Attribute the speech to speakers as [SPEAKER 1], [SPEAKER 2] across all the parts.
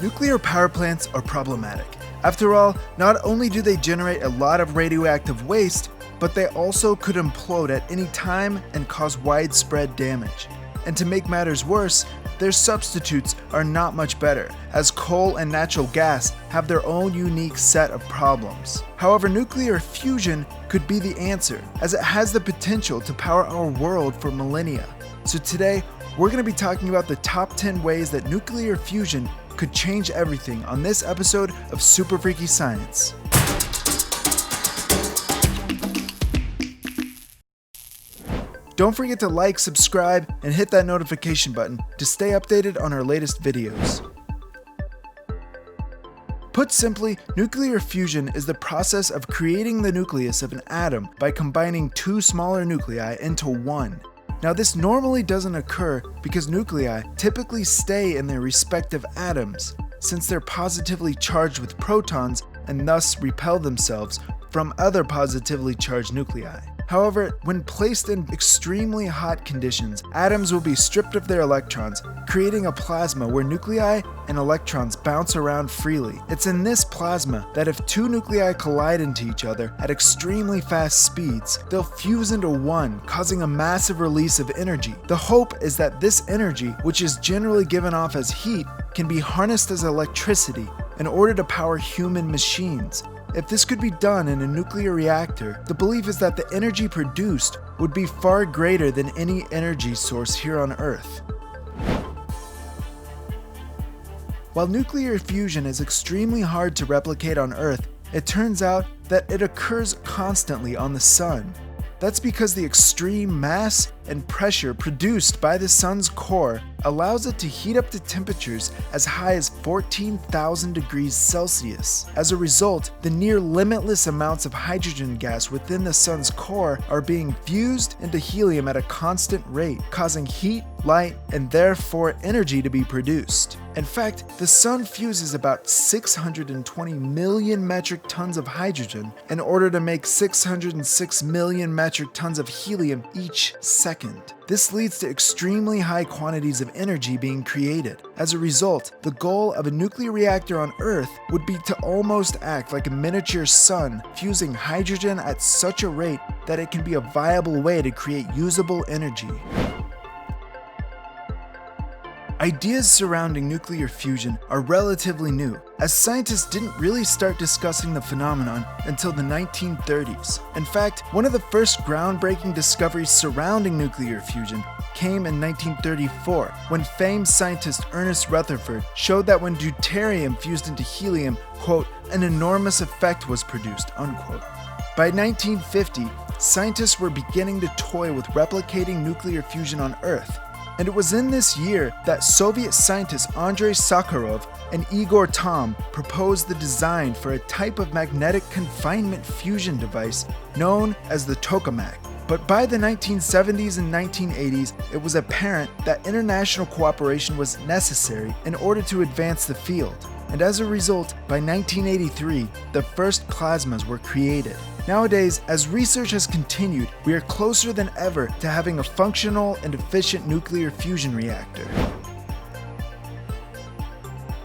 [SPEAKER 1] Nuclear power plants are problematic. After all, not only do they generate a lot of radioactive waste, but they also could implode at any time and cause widespread damage. And to make matters worse, their substitutes are not much better, as coal and natural gas have their own unique set of problems. However, nuclear fusion could be the answer, as it has the potential to power our world for millennia. So today, we're going to be talking about the top 10 ways that nuclear fusion could change everything on this episode of Super Freaky Science. Don't forget to like, subscribe, and hit that notification button to stay updated on our latest videos. Put simply, nuclear fusion is the process of creating the nucleus of an atom by combining two smaller nuclei into one. Now, this normally doesn't occur because nuclei typically stay in their respective atoms, since they're positively charged with protons and thus repel themselves from other positively charged nuclei. However, when placed in extremely hot conditions, atoms will be stripped of their electrons, creating a plasma where nuclei and electrons bounce around freely. It's in this plasma that if two nuclei collide into each other at extremely fast speeds, they'll fuse into one, causing a massive release of energy. The hope is that this energy, which is generally given off as heat, can be harnessed as electricity in order to power human machines. If this could be done in a nuclear reactor, the belief is that the energy produced would be far greater than any energy source here on Earth. While nuclear fusion is extremely hard to replicate on Earth, it turns out that it occurs constantly on the Sun. That's because the extreme mass and pressure produced by the Sun's core allows it to heat up to temperatures as high as 14,000 degrees Celsius. As a result, the near limitless amounts of hydrogen gas within the Sun's core are being fused into helium at a constant rate, causing heat, light, and therefore energy to be produced. In fact, the Sun fuses about 620 million metric tons of hydrogen in order to make 606 million metric tons of helium each second. This leads to extremely high quantities of energy being created. As a result, the goal of a nuclear reactor on Earth would be to almost act like a miniature sun, fusing hydrogen at such a rate that it can be a viable way to create usable energy. Ideas surrounding nuclear fusion are relatively new, as scientists didn't really start discussing the phenomenon until the 1930s. In fact, one of the first groundbreaking discoveries surrounding nuclear fusion came in 1934, when famed scientist Ernest Rutherford showed that when deuterium fused into helium, quote, an enormous effect was produced, unquote. By 1950, scientists were beginning to toy with replicating nuclear fusion on Earth. And it was in this year that Soviet scientists Andrei Sakharov and Igor Tamm proposed the design for a type of magnetic confinement fusion device known as the tokamak. But by the 1970s and 1980s, it was apparent that international cooperation was necessary in order to advance the field. And as a result, by 1983, the first plasmas were created. Nowadays, as research has continued, we are closer than ever to having a functional and efficient nuclear fusion reactor.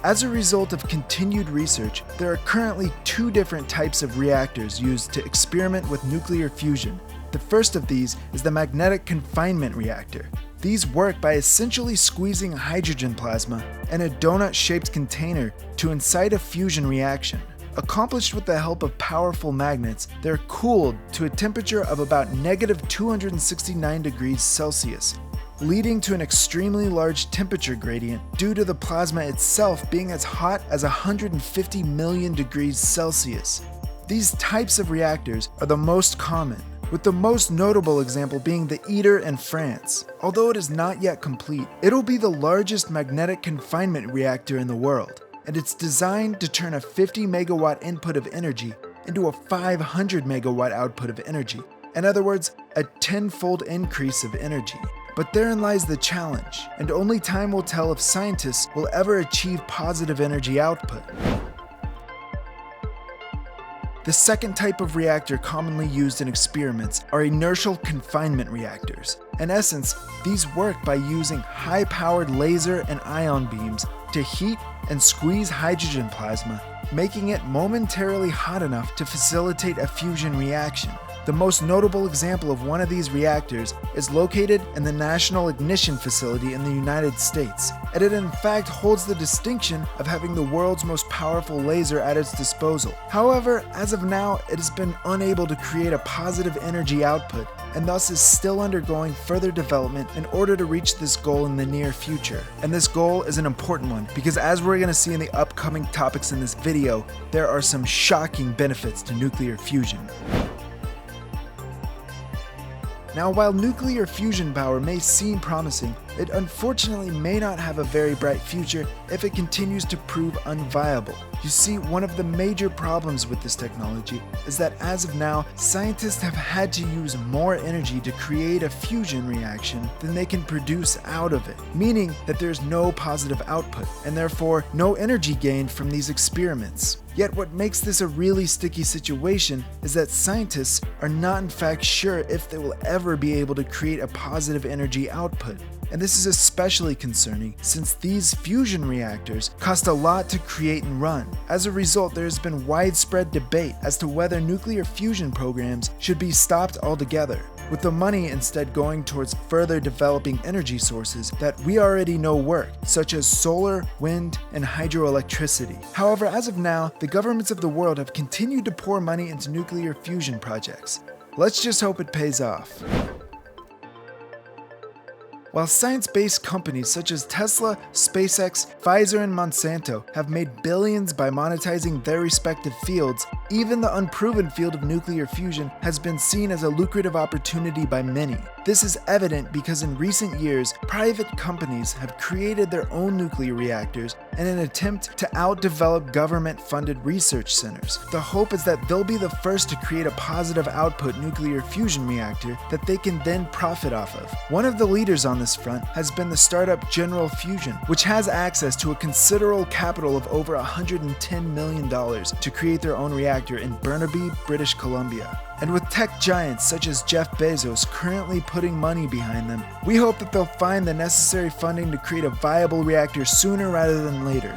[SPEAKER 1] As a result of continued research, there are currently two different types of reactors used to experiment with nuclear fusion. The first of these is the magnetic confinement reactor. These work by essentially squeezing hydrogen plasma in a donut-shaped container to incite a fusion reaction. Accomplished with the help of powerful magnets, they're cooled to a temperature of about negative 269 degrees Celsius, leading to an extremely large temperature gradient due to the plasma itself being as hot as 150 million degrees Celsius. These types of reactors are the most common, with the most notable example being the ITER in France. Although it is not yet complete, it'll be the largest magnetic confinement reactor in the world, and it's designed to turn a 50 megawatt input of energy into a 500 megawatt output of energy. In other words, a 10-fold increase of energy. But therein lies the challenge, and only time will tell if scientists will ever achieve positive energy output. The second type of reactor commonly used in experiments are inertial confinement reactors. In essence, these work by using high-powered laser and ion beams to heat and squeeze hydrogen plasma, making it momentarily hot enough to facilitate a fusion reaction. The most notable example of one of these reactors is located in the National Ignition Facility in the United States, and it in fact holds the distinction of having the world's most powerful laser at its disposal. However, as of now, it has been unable to create a positive energy output, and thus is still undergoing further development in order to reach this goal in the near future. And this goal is an important one, because as we're going to see in the upcoming topics in this video, there are some shocking benefits to nuclear fusion. Now, while nuclear fusion power may seem promising, it unfortunately may not have a very bright future if it continues to prove unviable. You see, one of the major problems with this technology is that as of now, scientists have had to use more energy to create a fusion reaction than they can produce out of it, meaning that there's no positive output, and therefore no energy gained from these experiments. Yet what makes this a really sticky situation is that scientists are not in fact sure if they will ever be able to create a positive energy output. And this is especially concerning since these fusion reactors cost a lot to create and run. As a result, there has been widespread debate as to whether nuclear fusion programs should be stopped altogether, with the money instead going towards further developing energy sources that we already know work, such as solar, wind, and hydroelectricity. However, as of now, the governments of the world have continued to pour money into nuclear fusion projects. Let's just hope it pays off. While science-based companies such as Tesla, SpaceX, Pfizer, and Monsanto have made billions by monetizing their respective fields, even the unproven field of nuclear fusion has been seen as a lucrative opportunity by many. This is evident because in recent years, private companies have created their own nuclear reactors in an attempt to outdevelop government-funded research centers. The hope is that they'll be the first to create a positive output nuclear fusion reactor that they can then profit off of. One of the leaders on this front has been the startup General Fusion, which has access to a considerable capital of over $110 million to create their own reactor in Burnaby, British Columbia. And with tech giants such as Jeff Bezos currently putting money behind them, we hope that they'll find the necessary funding to create a viable reactor sooner rather than later.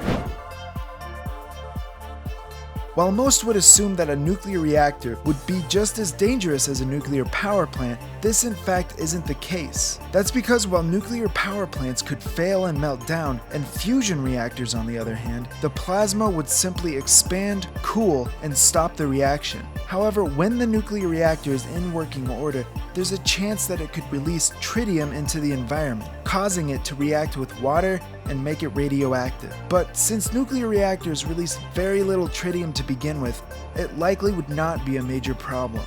[SPEAKER 1] While most would assume that a nuclear reactor would be just as dangerous as a nuclear power plant, this in fact isn't the case. That's because while nuclear power plants could fail and melt down, and fusion reactors on the other hand, the plasma would simply expand, cool, and stop the reaction. However, when the nuclear reactor is in working order, there's a chance that it could release tritium into the environment, causing it to react with water and make it radioactive. But since nuclear reactors release very little tritium to begin with, it likely would not be a major problem.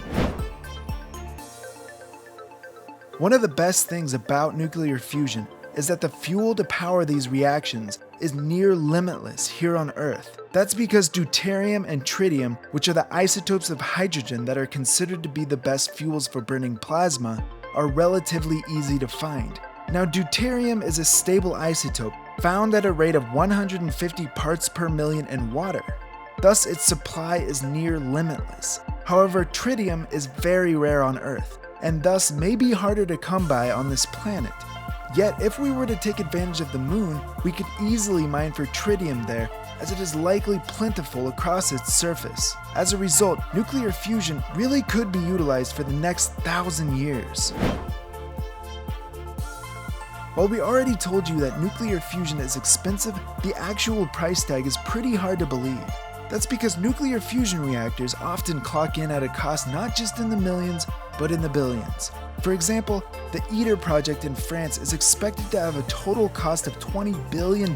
[SPEAKER 1] One of the best things about nuclear fusion is that the fuel to power these reactions is near limitless here on Earth. That's because deuterium and tritium, which are the isotopes of hydrogen that are considered to be the best fuels for burning plasma, are relatively easy to find. Now, deuterium is a stable isotope found at a rate of 150 parts per million in water. Thus, its supply is near limitless. However, tritium is very rare on Earth, and thus may be harder to come by on this planet. Yet, if we were to take advantage of the moon, we could easily mine for tritium there, as it is likely plentiful across its surface. As a result, nuclear fusion really could be utilized for the next 1,000 years. While we already told you that nuclear fusion is expensive, the actual price tag is pretty hard to believe. That's because nuclear fusion reactors often clock in at a cost not just in the millions, but in the billions. For example, the ITER project in France is expected to have a total cost of $20 billion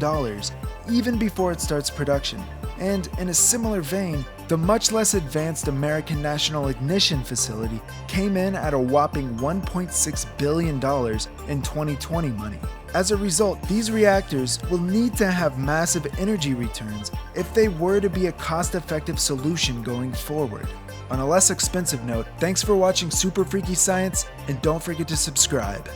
[SPEAKER 1] even before it starts production. And in a similar vein, the much less advanced American National Ignition Facility came in at a whopping $1.6 billion in 2020 money. As a result, these reactors will need to have massive energy returns if they were to be a cost-effective solution going forward. On a less expensive note, thanks for watching Super Freaky Science, and don't forget to subscribe.